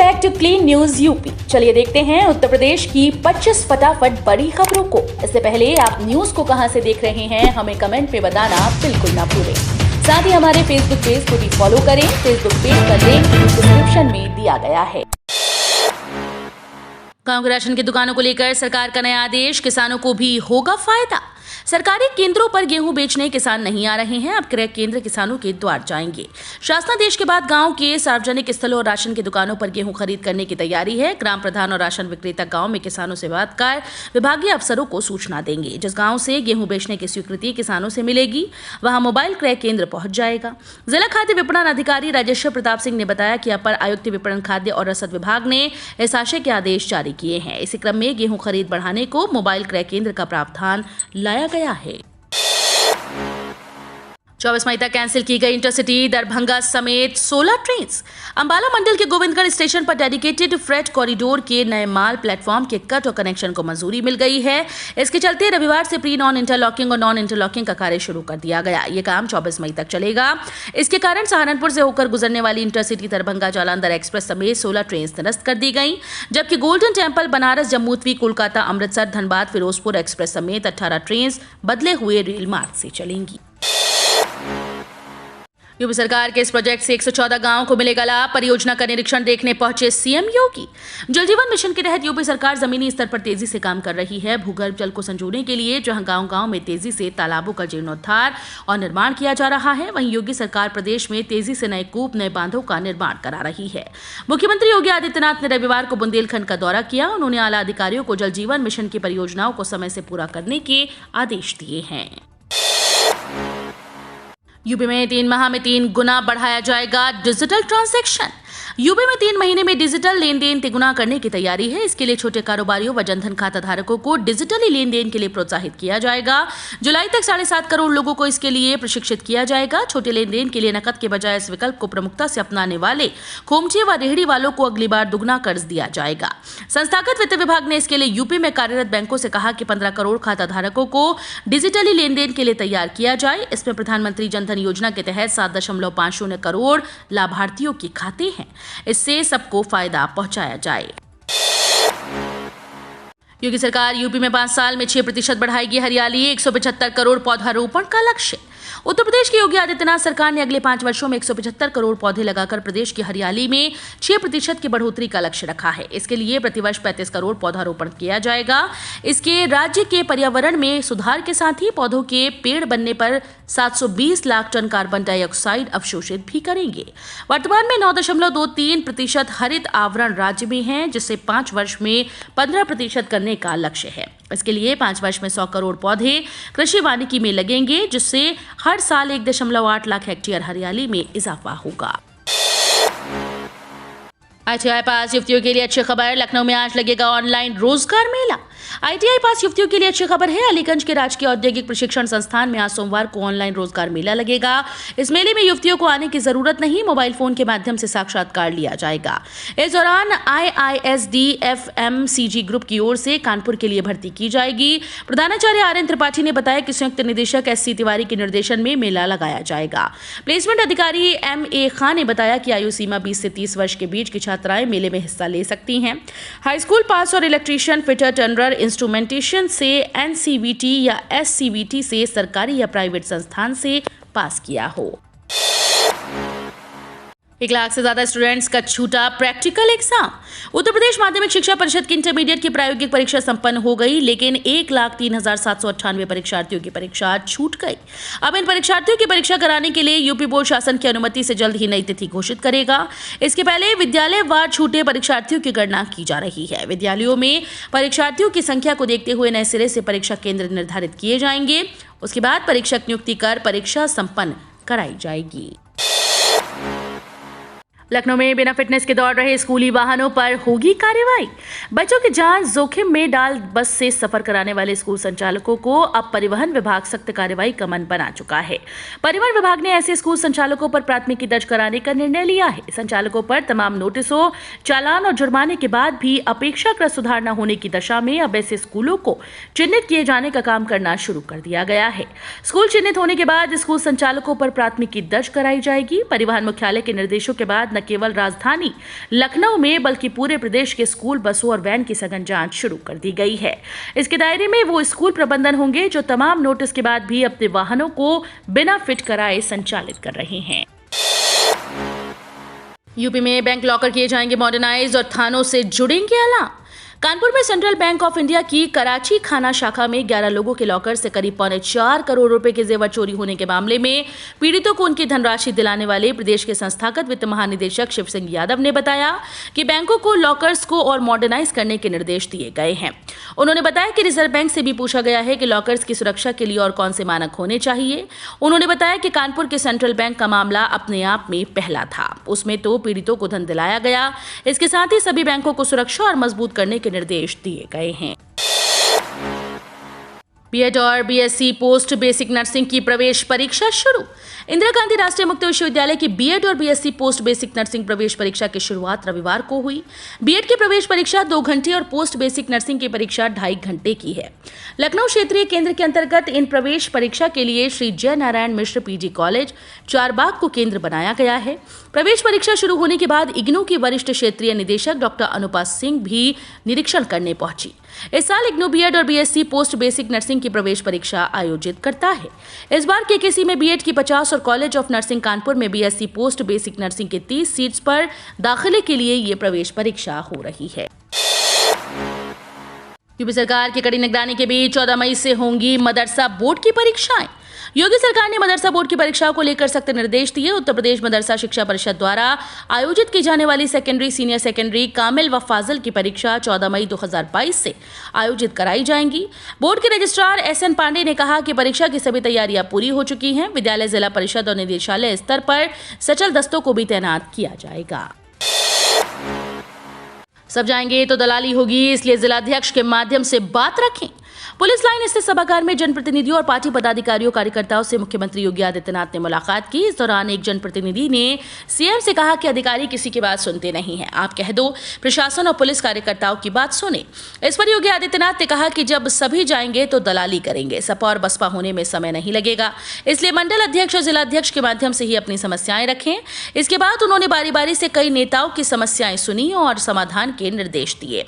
Back to clean news UP. चलिए देखते हैं उत्तर प्रदेश की 25 फटाफट बड़ी खबरों को। इससे पहले आप न्यूज को कहां से देख रहे हैं हमें कमेंट में बताना बिल्कुल ना भूलें। साथ ही हमारे फेसबुक पेज को भी फॉलो करें। फेसबुक पेज का लिंक डिस्क्रिप्शन में दिया गया है। गांव के राशन की दुकानों को लेकर सरकार का नया आदेश, किसानों को भी होगा फायदा। सरकारी केंद्रों पर गेहूं बेचने किसान नहीं आ रहे हैं, अब क्रय केंद्र किसानों के द्वार जाएंगे। शासनादेश के बाद गांव के सार्वजनिक स्थलों और राशन की दुकानों पर गेहूं खरीद करने की तैयारी है। ग्राम प्रधान और राशन विक्रेता गांव में किसानों से बात कर विभागीय अफसरों को सूचना देंगे। जिस गांव से गेहूं बेचने की स्वीकृति किसानों से मिलेगी वहां मोबाइल क्रय केंद्र पहुंच जाएगा। जिला खाद्य विपणन अधिकारी राजेश्वर प्रताप सिंह ने बताया कि अपर आयुक्त विपणन खाद्य और रसद विभाग ने इस आशय के आदेश जारी किए हैं। इसी क्रम में गेहूं खरीद बढ़ाने को मोबाइल क्रय केंद्र का प्रावधान लाया गया है। 24 मई तक कैंसिल की गई इंटरसिटी दरभंगा समेत 16 ट्रेन। अंबाला मंडल के गोविंदगढ़ स्टेशन पर डेडिकेटेड फ्रेट कॉरिडोर के नए माल प्लेटफॉर्म के कट और कनेक्शन को मंजूरी मिल गई है। इसके चलते रविवार से प्री नॉन इंटरलॉकिंग और नॉन इंटरलॉकिंग का कार्य शुरू कर दिया गया। ये काम 24 मई तक चलेगा। इसके कारण सहारनपुर से होकर गुजरने वाली इंटरसिटी दरभंगा जालंधर एक्सप्रेस समेत 16 ट्रेन निरस्त कर दी गई, जबकि golden temple Banaras Jammu Tawi Kolkata Amritsar Dhanbad Firozpur express समेत 18 ट्रेन बदले हुए रेल मार्ग से चलेंगी। यूपी सरकार के इस प्रोजेक्ट से 114 गांवों को मिलेगा लाभ। परियोजना का निरीक्षण देखने पहुंचे सीएम योगी। जल जीवन मिशन के तहत यूपी सरकार जमीनी स्तर पर तेजी से काम कर रही है। भूगर्भ जल को संजोने के लिए जहां गांव-गांव में तेजी से तालाबों का जीर्णोद्धार और निर्माण किया जा रहा है, वहीं योगी सरकार प्रदेश में तेजी से नए कूप, नए बांधों का निर्माण करा रही है। मुख्यमंत्री योगी आदित्यनाथ ने रविवार को बुंदेलखंड का दौरा किया। उन्होंने आला अधिकारियों को जल जीवन मिशन की परियोजनाओं को समय से पूरा करने के आदेश दिए हैं। यूपी में 3 माह में 3 गुना बढ़ाया जाएगा डिजिटल ट्रांजैक्शन। यूपी में 3 महीने में डिजिटल लेन देन 3 गुना करने की तैयारी है। इसके लिए छोटे कारोबारियों व जनधन खाता धारकों को डिजिटली लेन देन के लिए प्रोत्साहित किया जाएगा। जुलाई तक 7.5 करोड़ लोगों को इसके लिए प्रशिक्षित किया जाएगा। छोटे लेन देन के लिए नकद के बजाय इस विकल्प को प्रमुखता से अपनाने वाले खोमचे व रेहड़ी वालों को अगली बार दुगना कर्ज दिया जाएगा। संस्थागत वित्त विभाग ने इसके लिए यूपी में कार्यरत बैंकों से कहा कि 15 करोड़ खाता धारकों को डिजिटली लेन देन के लिए तैयार किया जाए। इसमें प्रधानमंत्री जनधन योजना के तहत 7.50 करोड़ लाभार्थियों के खाते हैं। इससे सबको फायदा पहुंचाया जाए। योगी सरकार यूपी में 5 साल में 6% बढ़ाएगी हरियाली। 175 करोड़ पौधारोपण का लक्ष्य। उत्तर प्रदेश की योगी आदित्यनाथ सरकार ने अगले 5 वर्षों में 175 करोड़ पौधे लगाकर प्रदेश की हरियाली में 6% की बढ़ोतरी का लक्ष्य रखा है। इसके लिए प्रतिवर्ष 35 करोड़ पौधारोपण किया जाएगा। इसके राज्य के पर्यावरण में सुधार के साथ ही पौधों के पेड़ बनने पर 720 लाख टन कार्बन डाइऑक्साइड अवशोषित भी करेंगे। वर्तमान में 9.23% हरित आवरण राज्य में है, जिससे 5 वर्ष में 15% करने का लक्ष्य है। इसके लिए 5 वर्ष में 100 करोड़ पौधे कृषि वानिकी में लगेंगे, जिससे हर साल 1.8 लाख हेक्टेयर हरियाली में इजाफा होगा। ITI पास युवतियों के लिए अच्छी खबर। लखनऊ में आज लगेगा ऑनलाइन रोजगार मेला। ITI पास युवतियों के लिए अच्छी खबर है। अलीगंज के राजकीय औद्योगिक प्रशिक्षण संस्थान में आज सोमवार को ऑनलाइन रोजगार मेला लगेगा। इस मेले में युवतियों को आने की जरूरत नहीं, मोबाइल फोन के माध्यम से साक्षात्कार लिया जाएगा। इस दौरान IISD FMCG ग्रुप की ओर से कानपुर के लिए भर्ती की जाएगी। प्रधानाचार्य RN त्रिपाठी ने बताया कि संयुक्त निदेशक SC तिवारी के निर्देशन में मेला लगाया जाएगा। प्लेसमेंट अधिकारी MA खान ने बताया कि आयु सीमा 20 से 30 वर्ष के बीच की छात्राएं मेले में हिस्सा ले सकती हैं। हाई स्कूल पास और इलेक्ट्रीशियन, फिटर, टर्नर, इंस्ट्रूमेंटेशन से NCVT या SCVT से सरकारी या प्राइवेट संस्थान से पास किया हो। 1 लाख से ज्यादा स्टूडेंट्स का छूटा प्रैक्टिकल एग्जाम। उत्तर प्रदेश माध्यमिक शिक्षा परिषद की इंटरमीडिएट की प्रायोगिक परीक्षा संपन्न हो गई, लेकिन 1,03,798 परीक्षार्थियों की परीक्षा छूट गई। अब इन परीक्षार्थियों की परीक्षा कराने के लिए यूपी बोर्ड शासन की अनुमति से जल्द ही नई तिथि घोषित करेगा। इसके पहले विद्यालय वार छूटे परीक्षार्थियों की गणना की जा रही है। विद्यालयों में परीक्षार्थियों की संख्या को देखते हुए नए सिरे से परीक्षा केंद्र निर्धारित किए जाएंगे। उसके बाद परीक्षक नियुक्ति कर परीक्षा संपन्न कराई जाएगी। लखनऊ में बिना फिटनेस के दौड़ रहे स्कूली वाहनों पर होगी कार्रवाई। बच्चों की जान जोखिम में डाल बस से सफर कराने वाले स्कूल संचालकों को अब परिवहन विभाग सख्त कार्रवाई का मन बना चुका है। परिवहन विभाग ने ऐसे स्कूल संचालकों पर प्राथमिकी दर्ज कराने का निर्णय लिया है। संचालकों पर तमाम नोटिसों, चालान और जुर्माने के बाद भी अपेक्षाकृत सुधार न होने की दशा में अब ऐसे स्कूलों को चिन्हित किए जाने का काम करना शुरू कर दिया गया है। स्कूल चिन्हित होने के बाद स्कूल संचालकों पर प्राथमिकी दर्ज कराई जाएगी। परिवहन मुख्यालय के निर्देशों के बाद न केवल राजधानी लखनऊ में बल्कि पूरे प्रदेश के स्कूल बसों और वैन की सघन जांच शुरू कर दी गई है। इसके दायरे में वो स्कूल प्रबंधन होंगे जो तमाम नोटिस के बाद भी अपने वाहनों को बिना फिट कराए संचालित कर रहे हैं। यूपी में बैंक लॉकर किए जाएंगे मॉडर्नाइज और थानों से जुड़ेंगे अलार्म। कानपुर में सेंट्रल बैंक ऑफ इंडिया की कराची खाना शाखा में 11 लोगों के लॉकर से करीब 4.25 करोड़ रुपए के जेवर चोरी होने के मामले में पीड़ितों को उनकी धनराशि दिलाने वाले प्रदेश के संस्थागत वित्त महानिदेशक शिव सिंह यादव ने बताया कि बैंकों को लॉकर्स को और मॉडर्नाइज करने के निर्देश दिए गए हैं। उन्होंने बताया कि रिजर्व बैंक से भी पूछा गया है कि लॉकर्स की सुरक्षा के लिए और कौन से मानक होने चाहिए। उन्होंने बताया कि कानपुर के सेंट्रल बैंक का मामला अपने आप में पहला था, उसमें तो पीड़ितों को धन दिलाया गया। इसके साथ ही सभी बैंकों को सुरक्षा और मजबूत करने के निर्देश दिए गए हैं। बीएड और बीएससी पोस्ट बेसिक नर्सिंग की प्रवेश परीक्षा शुरू। इंदिरा गांधी राष्ट्रीय मुक्त विश्वविद्यालय की बीएड और बीएससी पोस्ट बेसिक नर्सिंग प्रवेश परीक्षा की शुरुआत रविवार को हुई। बीएड की प्रवेश परीक्षा 2 घंटे और पोस्ट बेसिक नर्सिंग की परीक्षा 2.5 घंटे की है। लखनऊ क्षेत्रीय केंद्र के अंतर्गत इन प्रवेश परीक्षा के लिए श्री जय नारायण मिश्र पीजी कॉलेज चारबाग को केंद्र बनाया गया है। प्रवेश परीक्षा शुरू होने के बाद इग्नू की वरिष्ठ क्षेत्रीय निदेशक डॉक्टर अनुपा सिंह भी निरीक्षण करने पहुंची। इस साल इग्नू बीएड और बीएससी पोस्ट बेसिक नर्सिंग की प्रवेश परीक्षा आयोजित करता है। इस बार केकेसी में बीएड की 50 और कॉलेज ऑफ नर्सिंग कानपुर में बीएससी पोस्ट बेसिक नर्सिंग के 30 सीट्स पर दाखिले के लिए ये प्रवेश परीक्षा हो रही है। यूपी सरकार की कड़ी निगरानी के बीच 14 मई से होंगी मदरसा बोर्ड की परीक्षाएं। योगी सरकार ने मदरसा बोर्ड की परीक्षाओं को लेकर सख्त निर्देश दिए। उत्तर प्रदेश मदरसा शिक्षा परिषद द्वारा आयोजित की जाने वाली सेकेंडरी, सीनियर सेकेंडरी, कामिल व फाजिल की परीक्षा 14 मई 2022 से आयोजित कराई जाएंगी। बोर्ड के रजिस्ट्रार एसएन पांडे ने कहा कि परीक्षा की सभी तैयारियां पूरी हो चुकी हैं। विद्यालय, जिला परिषद और निदेशालय स्तर पर सचल दस्तों को भी तैनात किया जाएगा। सब जाएंगे तो दलाली होगी, इसलिए जिलाध्यक्ष के माध्यम से बात रखें। पुलिस लाइन स्थित सभागार में जनप्रतिनिधियों और पार्टी पदाधिकारियों कार्यकर्ताओं से मुख्यमंत्री योगी आदित्यनाथ ने मुलाकात की। इस दौरान एक जनप्रतिनिधि ने सीएम से कहा कि अधिकारी किसी की बात सुनते नहीं हैं, आप कह दो प्रशासन और पुलिस कार्यकर्ताओं की बात सुने। इस पर योगी आदित्यनाथ ने कहा कि जब सभी जाएंगे तो दलाली करेंगे, सपा और बसपा होने में समय नहीं लगेगा, इसलिए मंडल अध्यक्ष और जिलाध्यक्ष के माध्यम से ही अपनी समस्याएं रखें। इसके बाद उन्होंने बारी बारी से कई नेताओं की समस्याएं सुनी और समाधान के निर्देश दिए।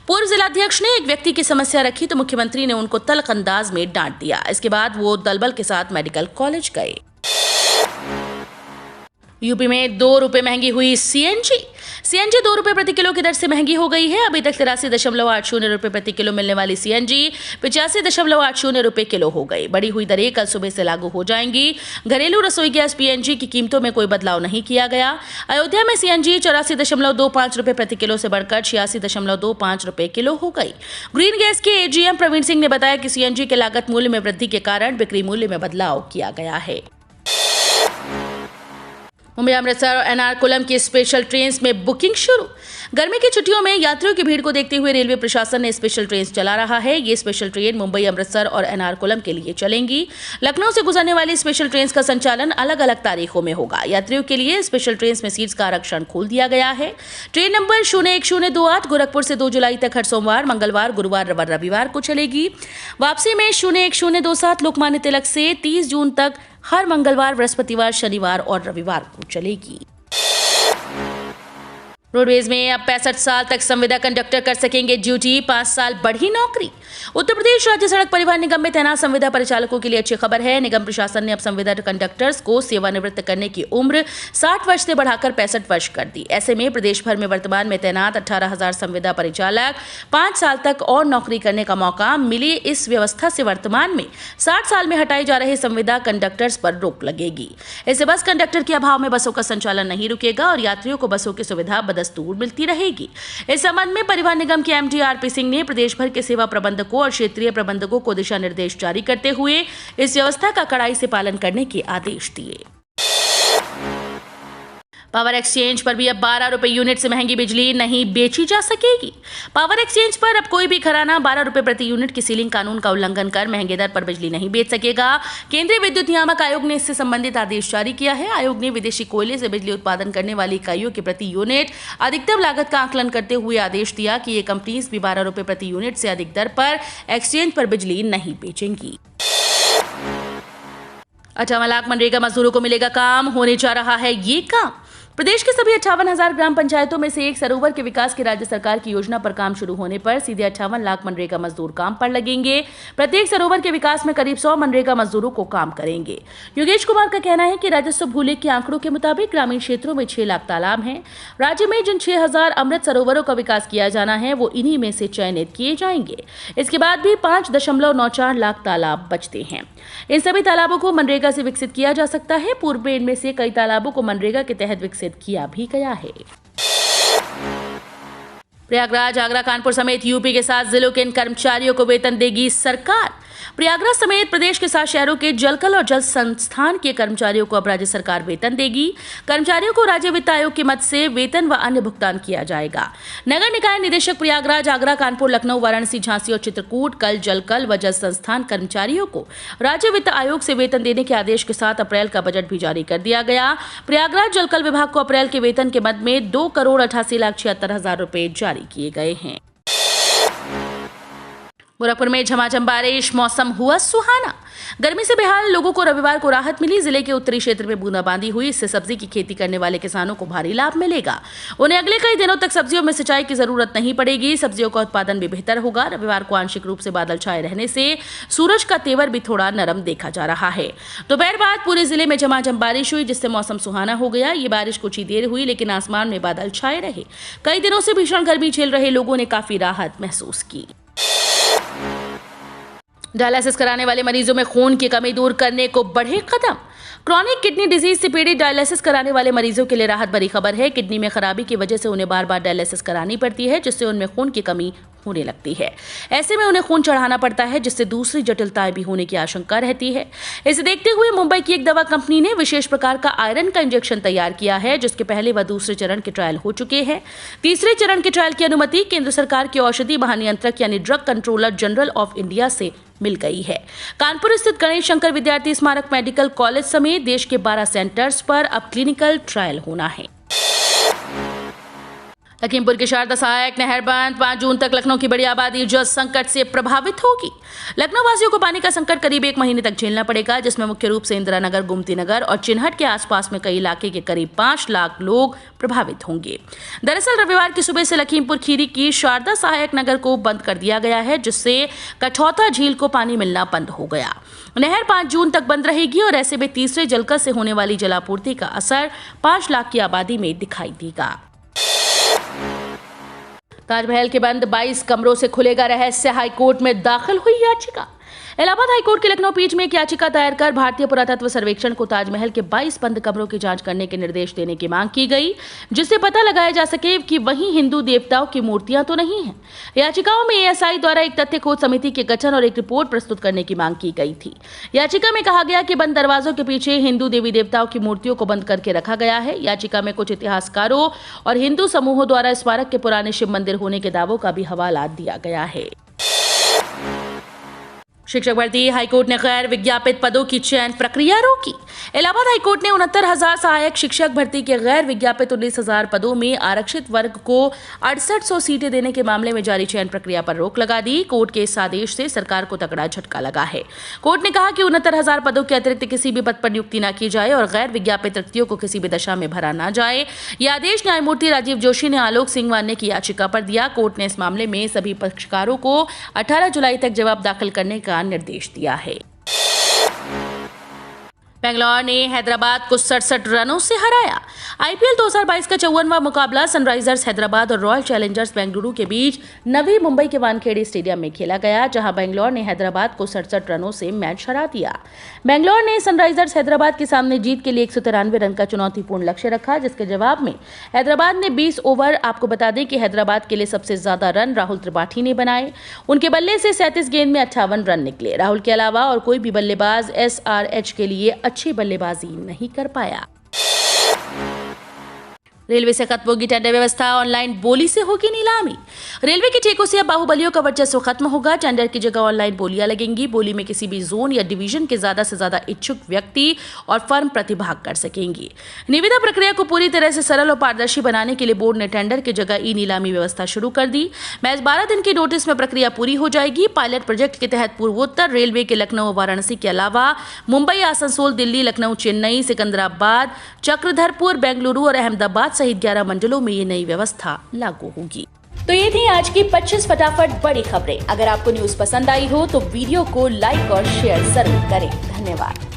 पूर्व जिलाध्यक्ष ने एक व्यक्ति की समस्या रखी तो मुख्यमंत्री ने उनको तल्ख अंदाज में डांट दिया। इसके बाद वो दलबल के साथ मेडिकल कॉलेज गए। यूपी में 2 रुपए महंगी हुई सीएनजी 2 रुपए प्रति किलो की दर से महंगी हो गई है। अभी तक 83.80 रुपए प्रति किलो मिलने वाली सीएनजी 85.80 रुपए किलो हो गई। बढ़ी हुई दरें कल सुबह से लागू हो जाएंगी। घरेलू रसोई गैस पीएनजी की कीमतों में कोई बदलाव नहीं किया गया। अयोध्या में सीएनजी 84.25 रुपए प्रति किलो से बढ़कर 86.25 रुपए किलो हो गई। ग्रीन गैस के एजीएम प्रवीण सिंह ने बताया कि सीएनजी के लागत मूल्य में वृद्धि के कारण बिक्री मूल्य में बदलाव किया गया है। मुंबई, अमृतसर और एर्नाकुलम की स्पेशल ट्रेन में बुकिंग शुरू। गर्मी की छुट्टियों में यात्रियों की भीड़ को देखते हुए रेलवे प्रशासन ने स्पेशल ट्रेन चला रहा है। ये स्पेशल ट्रेन मुंबई, अमृतसर और एर्नाकुलम के लिए चलेंगी। लखनऊ से गुजरने वाली स्पेशल ट्रेन का संचालन अलग अलग तारीखों में होगा। यात्रियों के लिए स्पेशल ट्रेन में सीट्स का आरक्षण खोल दिया गया है। ट्रेन नंबर 01028 गोरखपुर से 2 जुलाई तक हर सोमवार, मंगलवार, गुरुवार व रविवार को चलेगी। वापसी में 01027 लोकमान्य तिलक से 30 जून तक हर मंगलवार, बृहस्पतिवार, शनिवार और रविवार को चलेगी। रोडवेज में अब 65 साल तक संविदा कंडक्टर कर सकेंगे ड्यूटी, 5 साल बढ़ी नौकरी। उत्तर प्रदेश राज्य सड़क परिवहन निगम में तैनात संविदा परिचालकों के लिए अच्छी खबर है। निगम प्रशासन ने अब संविदा कंडक्टर्स को सेवानिवृत्त करने की उम्र 60 वर्ष से बढ़ाकर 65 वर्ष कर दी। ऐसे में प्रदेश भर में वर्तमान में तैनात 18,000 संविदा परिचालक 5 साल तक और नौकरी करने का मौका मिली। इस व्यवस्था से वर्तमान में 60 साल में हटाए जा रहे संविदा कंडक्टर्स पर रोक लगेगी। इससे बस कंडक्टर के अभाव में बसों का संचालन नहीं रुकेगा और यात्रियों को बसों की सुविधा दस्तूर मिलती रहेगी। इस संबंध में परिवहन निगम के एमडी आरपी सिंह ने प्रदेश भर के सेवा प्रबंधकों और क्षेत्रीय प्रबंधकों को दिशा निर्देश जारी करते हुए इस व्यवस्था का कड़ाई से पालन करने के आदेश दिए। पावर एक्सचेंज पर भी अब 12 रुपए यूनिट से महंगी बिजली नहीं बेची जा सकेगी। पावर एक्सचेंज पर अब कोई भी घराना 12 रुपए प्रति यूनिट की सीलिंग कानून का उल्लंघन कर महंगे दर पर बिजली नहीं बेच सकेगा। केंद्रीय विद्युत नियामक आयोग ने इससे संबंधित आदेश जारी किया है। आयोग ने विदेशी कोयले से बिजली उत्पादन करने वाली इकाइयों की प्रति यूनिट अधिकतम लागत का आकलन करते हुए आदेश दिया कि ये कंपनीज भी 12 रुपए प्रति यूनिट से अधिक दर पर एक्सचेंज पर बिजली नहीं बेचेंगी। 58 लाख मनरेगा मजदूरों को मिलेगा काम, होने जा रहा है ये काम। प्रदेश के सभी 58,000 ग्राम पंचायतों में से एक सरोवर के विकास की राज्य सरकार की योजना पर काम शुरू होने पर सीधे 58 लाख मनरेगा मजदूर काम पर लगेंगे। प्रत्येक सरोवर के विकास में करीब 100 मनरेगा मजदूरों को काम करेंगे। योगेश कुमार का कहना है कि राजस्व भूलेख के आंकड़ों के मुताबिक ग्रामीण क्षेत्रों में 6 लाख तालाब हैं। राज्य में जिन 6,000 अमृत सरोवरों का विकास किया जाना है वो इन्हीं में से चयनित किए जाएंगे। इसके बाद भी 5.94 लाख तालाब बचते हैं। इन सभी तालाबों को मनरेगा से विकसित किया जा सकता है। पूर्व में इनमें से कई तालाबों को मनरेगा के तहत विकसित किया भी गया है। प्रयागराज, आगरा, कानपुर समेत यूपी के 7 जिलों के इन कर्मचारियों को वेतन देगी सरकार। प्रयागराज समेत प्रदेश के 7 शहरों के जलकल और जल संस्थान के कर्मचारियों को अब राज्य सरकार वेतन देगी। कर्मचारियों को राज्य वित्त आयोग की मद से वेतन व अन्य भुगतान किया जाएगा। नगर निकाय निदेशक प्रयागराज, आगरा, कानपुर, लखनऊ, वाराणसी, झांसी और चित्रकूट कल जलकल व जल संस्थान कर्मचारियों को राज्य वित्त आयोग से वेतन देने के आदेश के साथ अप्रैल का बजट भी जारी कर दिया गया। प्रयागराज जलकल विभाग को अप्रैल के वेतन के मद में 2,88,76,000 रुपए जारी किए गए हैं। गोरखपुर में झमाझम बारिश, मौसम हुआ सुहाना। गर्मी से बेहाल लोगों को रविवार को राहत मिली। जिले के उत्तरी क्षेत्र में बूंदाबांदी हुई। इससे सब्जी की खेती करने वाले किसानों को भारी लाभ मिलेगा। उन्हें अगले कई दिनों तक सब्जियों में सिंचाई की जरूरत नहीं पड़ेगी। सब्जियों का उत्पादन भी बेहतर होगा। रविवार को आंशिक रूप से बादल छाए रहने से सूरज का तेवर भी थोड़ा नरम देखा जा रहा है। दोपहर बाद पूरे जिले में झमाझम बारिश हुई, जिससे मौसम सुहाना हो गया। ये बारिश कुछ ही देर हुई, लेकिन आसमान में बादल छाए रहे। कई दिनों से भीषण गर्मी झेल रहे लोगों ने काफी राहत महसूस की। डायलिसिस कराने वाले मरीजों में खून की कमी दूर करने को बढ़े कदम। क्रॉनिक किडनी डिजीज से पीड़ित डायलिसिस कराने वाले मरीजों के लिए राहत भरी खबर है। किडनी में खराबी की वजह से उन्हें बार बार डायलिसिस करानी पड़ती है, जिससे उनमें खून की कमी होने लगती है। ऐसे में उन्हें खून चढ़ाना पड़ता है, जिससे दूसरी जटिलताएं भी होने की आशंका रहती है। इसे देखते हुए मुंबई की एक दवा कंपनी ने विशेष प्रकार का आयरन का इंजेक्शन तैयार किया है, जिसके पहले व दूसरे चरण के ट्रायल हो चुके हैं। तीसरे चरण के ट्रायल की अनुमति केंद्र सरकार के औषधि महानियंत्रक यानी drug controller general of India से मिल गई है। कानपुर स्थित गणेश शंकर विद्यार्थी स्मारक मेडिकल कॉलेज समेत देश के 12 सेंटर्स पर अब क्लिनिकल ट्रायल होना है। लखीमपुर की शारदा सहायक नहर बंद, 5 जून तक लखनऊ की बड़ी आबादी जल संकट से प्रभावित होगी। लखनऊ वासियों को पानी का संकट करीब 1 महीने तक झेलना पड़ेगा, जिसमें मुख्य रूप से इंदिरा नगर, गोमती नगर और चिन्हट के आसपास में कई इलाके के करीब 5 लाख लोग प्रभावित होंगे। दरअसल रविवार की सुबह से लखीमपुर खीरी की शारदा सहायक नगर को बंद कर दिया गया है, जिससे कठौता झील को पानी मिलना बंद हो गया। नहर 5 जून तक बंद रहेगी और ऐसे में तीसरे जलकर से होने वाली जलापूर्ति का असर 5 लाख की आबादी में दिखाई देगा। ताजमहल के बंद 22 कमरों से खुलेगा रहस्य, हाईकोर्ट में दाखिल हुई याचिका। इलाहाबाद हाईकोर्ट की लखनऊ पीठ में एक याचिका दायर कर भारतीय पुरातत्व सर्वेक्षण को ताजमहल के 22 बंद कमरों की जांच करने के निर्देश देने की मांग की गई, जिससे पता लगाया जा सके कि वहीं हिंदू देवताओं की मूर्तियां तो नहीं हैं। याचिकाओं में एएसआई द्वारा एक तथ्य खोज समिति के गठन और एक रिपोर्ट प्रस्तुत करने की मांग की गई थी। याचिका में कहा गया कि बंद दरवाजों के पीछे हिंदू देवी देवताओं की मूर्तियों को बंद करके रखा गया है। याचिका में कुछ इतिहासकारों और हिंदू समूहों द्वारा स्मारक के पुराने शिव मंदिर होने के दावों का भी हवाला दिया गया है। शिक्षक भर्ती, हाईकोर्ट ने गैर विज्ञापित पदों की चयन प्रक्रिया रोकी। इलाहाबाद हाईकोर्ट ने 69,000 सहायक शिक्षक भर्ती के गैर विज्ञापित 19,000 पदों में आरक्षित वर्ग को 6800 सीटें देने के मामले में जारी चयन प्रक्रिया पर रोक लगा दी। कोर्ट के इस आदेश से सरकार को तगड़ा झटका लगा है। कोर्ट ने कहा कि 69,000 पदों के अतिरिक्त किसी भी पद पर नियुक्ति न की जाए और गैर विज्ञापित रिक्तियों को किसी भी दशा में भरा न जाए। यह आदेश न्यायमूर्ति राजीव जोशी ने आलोक सिंह वान्य की याचिका पर दिया। कोर्ट ने इस मामले में सभी पक्षकारों को 18 जुलाई तक जवाब दाखिल करने का निर्देश दिया है। बेंगलोर ने हैदराबाद को 67 रनों से हराया। आईपीएल 2022 का 54वां मुकाबला सनराइजर्स हैदराबाद और रॉयल चैलेंजर्स बेंगलुरु के बीच नवी मुंबई के वानखेड़े स्टेडियम में खेला गया, जहां बेंगलोर ने हैदराबाद को 67 रनों से मैच हरा दिया। बेंगलोर ने सनराइजर्स हैदराबाद के सामने जीत के लिए 193 रन का चुनौतीपूर्ण लक्ष्य रखा, जिसके जवाब में हैदराबाद ने 20 ओवर। आपको बता दें कि हैदराबाद के लिए सबसे ज्यादा रन राहुल त्रिपाठी ने बनाए। उनके बल्ले से 37 गेंद में 58 रन निकले। राहुल के अलावा और कोई भी बल्लेबाज एसआरएच के लिए अच्छी बल्लेबाजी नहीं कर पाया। रेलवे से खत्म होगी टेंडर व्यवस्था, ऑनलाइन बोली से होगी नीलामी। रेलवे के ठेकों से अब बाहुबलियों का वर्चस्व खत्म होगा। टेंडर की जगह ऑनलाइन बोलियां लगेंगी। बोली में किसी भी जोन या डिवीजन के ज्यादा से ज्यादा इच्छुक व्यक्ति और फर्म प्रतिभाग कर सकेंगी। निविदा प्रक्रिया को पूरी तरह से सरल और पारदर्शी बनाने के लिए बोर्ड ने टेंडर की जगह ई नीलामी व्यवस्था शुरू कर दी। महज 12 दिन की नोटिस में प्रक्रिया पूरी हो जाएगी। पायलट प्रोजेक्ट के तहत पूर्वोत्तर रेलवे के लखनऊ और वाराणसी के अलावा मुंबई, आसनसोल, दिल्ली, लखनऊ, चेन्नई, सिकंदराबाद, चक्रधरपुर, बेंगलुरु और अहमदाबाद सहित 11 मंडलों में ये नई व्यवस्था लागू होगी। तो ये थी आज की 25 फटाफट बड़ी खबरें। अगर आपको न्यूज पसंद आई हो तो वीडियो को लाइक और शेयर जरूर करें। धन्यवाद।